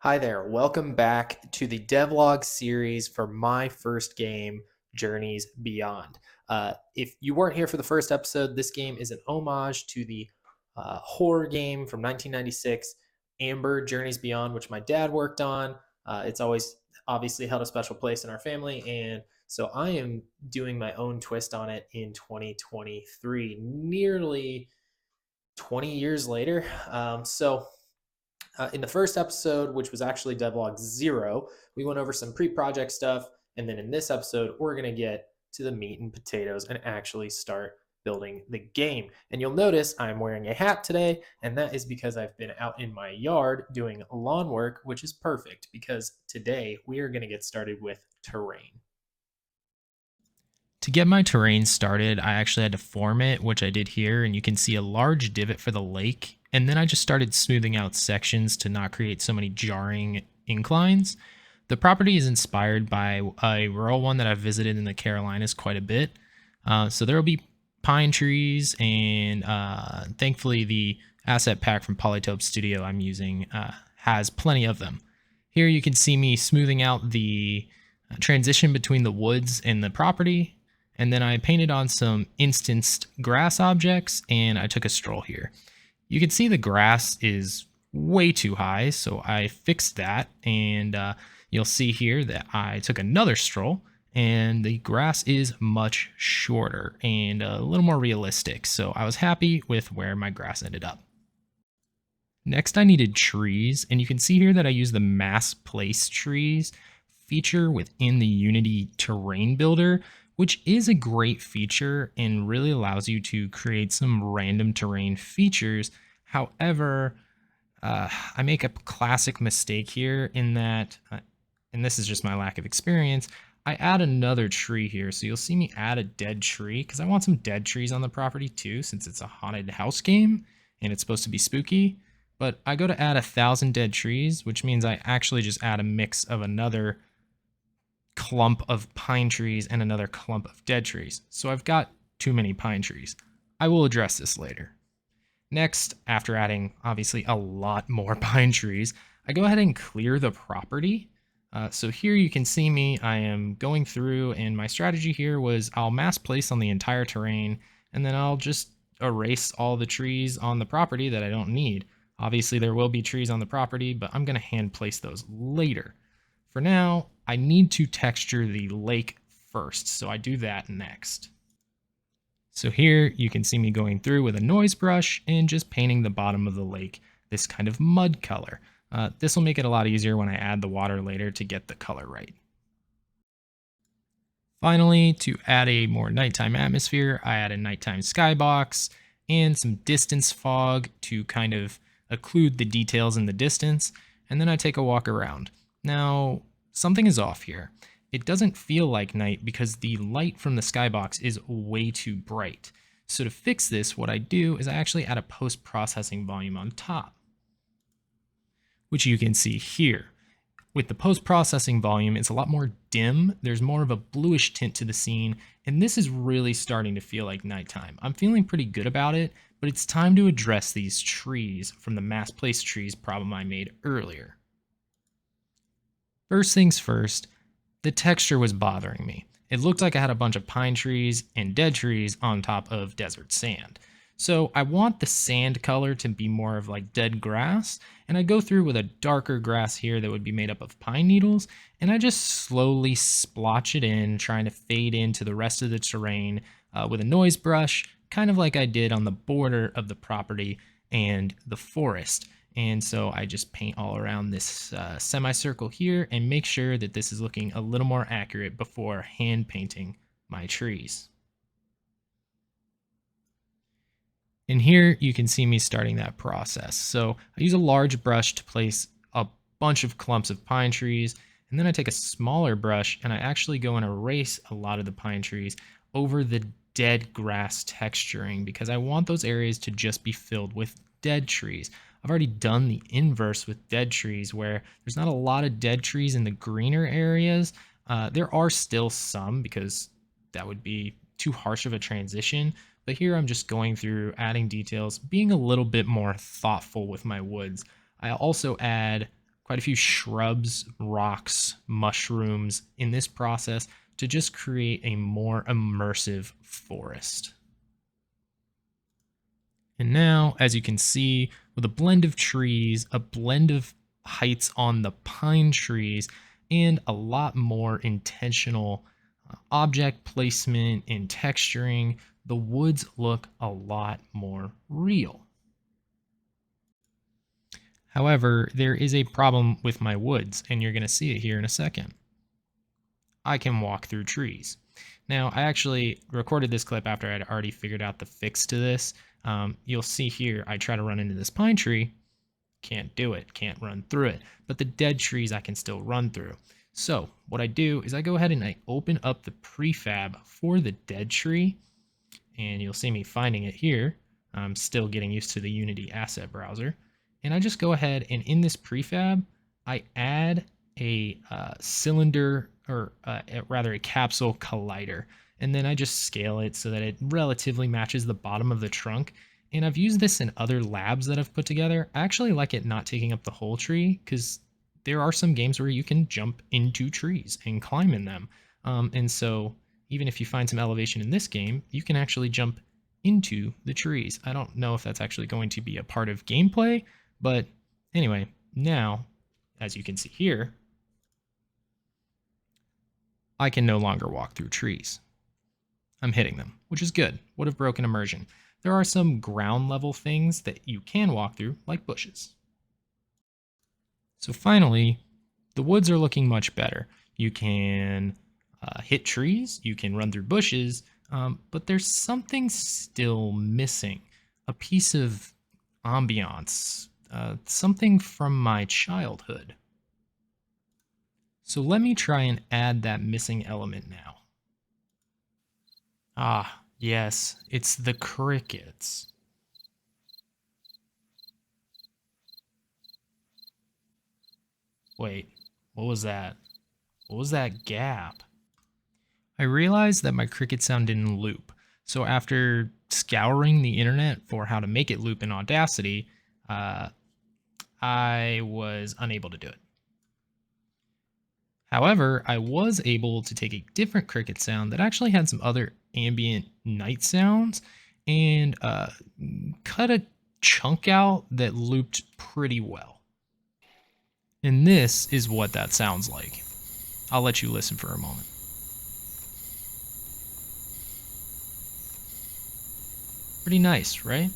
Hi there, welcome back to the devlog series for my first game, Journeys Beyond. If you weren't here for the first episode, this game is an homage to the horror game from 1996, Amber Journeys Beyond, which my dad worked on. It's always obviously held a special place in our family, and so I am doing my own twist on it in 2023, nearly 20 years later. In the first episode, which was actually Devlog 0, we went over some pre project stuff. And then in this episode, we're going to get to the meat and potatoes and actually start building the game. And you'll notice I'm wearing a hat today, and that is because I've been out in my yard doing lawn work, which is perfect because today we are going to get started with terrain. To get my terrain started, I actually had to form it, which I did here, and you can see a large divot for the lake. And then I just started smoothing out sections to not create so many jarring inclines. The property is inspired by a rural one that I've visited in the Carolinas quite a bit. So there will be pine trees, and thankfully, the asset pack from Polytope Studio I'm using has plenty of them. Here you can see me smoothing out the transition between the woods and the property, and then I painted on some instanced grass objects, and I took a stroll here. You can see the grass is way too high, so I fixed that, and you'll see here that I took another stroll, and the grass is much shorter and a little more realistic, so I was happy with where my grass ended up. Next, I needed trees, and you can see here that I used the mass place trees feature within the Unity terrain builder, which is a great feature and really allows you to create some random terrain features. However, I make a classic mistake here in that, and this is just my lack of experience, I add another tree here. So you'll see me add a dead tree because I want some dead trees on the property too, since it's a haunted house game and it's supposed to be spooky. But I go to add 1,000 dead trees, which means I actually just add a mix of another clump of pine trees and another clump of dead trees. So I've got too many pine trees. I will address this later. Next, after adding obviously a lot more pine trees, I go ahead and clear the property. So here you can see me, I am going through, and my strategy here was I'll mass place on the entire terrain, and then I'll just erase all the trees on the property that I don't need. Obviously there will be trees on the property, but I'm gonna hand place those later. For now, I need to texture the lake first, so I do that next. So here you can see me going through with a noise brush and just painting the bottom of the lake this kind of mud color. This will make it a lot easier when I add the water later to get the color right. Finally, to add a more nighttime atmosphere, I add a nighttime skybox and some distance fog to kind of occlude the details in the distance, and then I take a walk around. Now, something is off here. It doesn't feel like night because the light from the skybox is way too bright. So to fix this, what I do is I actually add a post-processing volume on top, which you can see here. With the post-processing volume, it's a lot more dim. There's more of a bluish tint to the scene, and this is really starting to feel like nighttime. I'm feeling pretty good about it, but it's time to address these trees from the mass place trees problem I made earlier. First things first, the texture was bothering me. It looked like I had a bunch of pine trees and dead trees on top of desert sand. So I want the sand color to be more of like dead grass, and I go through with a darker grass here that would be made up of pine needles, and I just slowly splotch it in, trying to fade into the rest of the terrain with a noise brush, kind of like I did on the border of the property and the forest. And so I just paint all around this semicircle here and make sure that this is looking a little more accurate before hand painting my trees. And here you can see me starting that process. So I use a large brush to place a bunch of clumps of pine trees, and then I take a smaller brush and I actually go and erase a lot of the pine trees over the dead grass texturing because I want those areas to just be filled with dead trees. I've already done the inverse with dead trees where there's not a lot of dead trees in the greener areas. There are still some because that would be too harsh of a transition. But here I'm just going through adding details, being a little bit more thoughtful with my woods. I also add quite a few shrubs, rocks, mushrooms in this process to just create a more immersive forest. And now, as you can see, with a blend of trees, a blend of heights on the pine trees, and a lot more intentional object placement and texturing, the woods look a lot more real. However, there is a problem with my woods, and you're going to see it here in a second. I can walk through trees. Now, I actually recorded this clip after I'd already figured out the fix to this. You'll see here, I try to run into this pine tree, can't do it, can't run through it. But the dead trees I can still run through. So what I do is I go ahead and I open up the prefab for the dead tree, and you'll see me finding it here. I'm still getting used to the Unity asset browser. And I just go ahead and in this prefab, I add a cylinder, or rather a capsule collider. And then I just scale it so that it relatively matches the bottom of the trunk. And I've used this in other labs that I've put together. I actually like it not taking up the whole tree because there are some games where you can jump into trees and climb in them. And so even if you find some elevation in this game, you can actually jump into the trees. I don't know if that's actually going to be a part of gameplay, but anyway, now, as you can see here, I can no longer walk through trees. I'm hitting them, which is good. Would have broken immersion. There are some ground level things that you can walk through, like bushes. So finally, the woods are looking much better. You can hit trees, you can run through bushes, but there's something still missing. A piece of ambiance, something from my childhood. So let me try and add that missing element now. Ah, yes, it's the crickets. Wait, what was that? What was that gap? I realized that my cricket sound didn't loop. So after scouring the internet for how to make it loop in Audacity, I was unable to do it. However, I was able to take a different cricket sound that actually had some other ambient night sounds and cut a chunk out that looped pretty well. And this is what that sounds like. I'll let you listen for a moment. Pretty nice, right?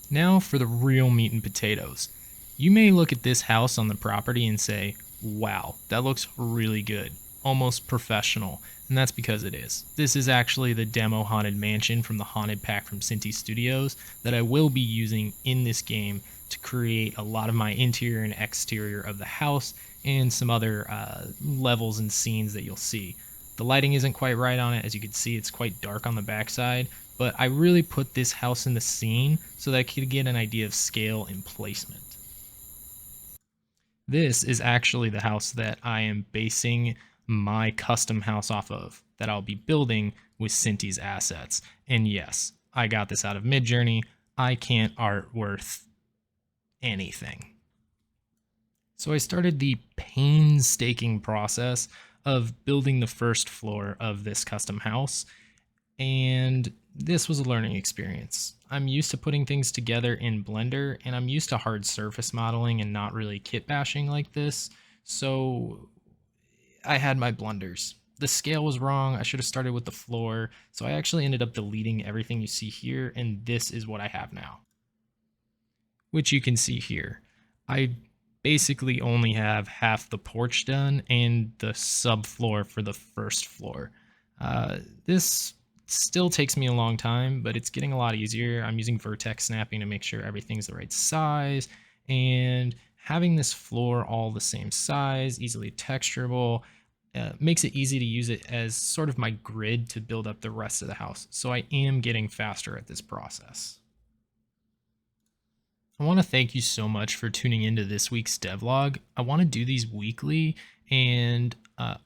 Now for the real meat and potatoes. You may look at this house on the property and say, wow, that looks really good, almost professional, and that's because it is. This is actually the demo haunted mansion from the haunted pack from Cinti Studios that I will be using in this game to create a lot of my interior and exterior of the house and some other levels and scenes that you'll see. The lighting isn't quite right on it. As you can see, it's quite dark on the backside, but I really put this house in the scene so that I could get an idea of scale and placement. This is actually the house that I am basing my custom house off of, that I'll be building with Cinti's assets. And yes, I got this out of Midjourney. I can't art worth anything. So I started the painstaking process of building the first floor of this custom house, and this was a learning experience. I'm used to putting things together in Blender, and I'm used to hard surface modeling and not really kit bashing like this, so I had my blunders. The scale was wrong. I should have started with the floor, so I actually ended up deleting everything you see here, and this is what I have now, which you can see here. I basically only have half the porch done and the subfloor for the first floor. This still takes me a long time, but it's getting a lot easier. I'm using vertex snapping to make sure everything's the right size, and having this floor all the same size, easily texturable, makes it easy to use it as sort of my grid to build up the rest of the house. So I am getting faster at this process. I want to thank you so much for tuning into this week's devlog. I want to do these weekly, and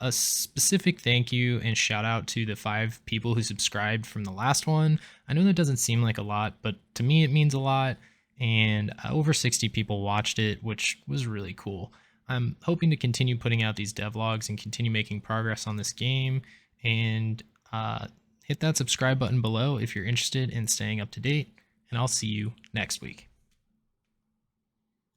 a specific thank you and shout out to the 5 people who subscribed from the last one. I know that doesn't seem like a lot, but to me it means a lot. and over 60 people watched it, which was really cool. I'm hoping to continue putting out these devlogs and continue making progress on this game. And hit that subscribe button below if you're interested in staying up to date. And I'll see you next week.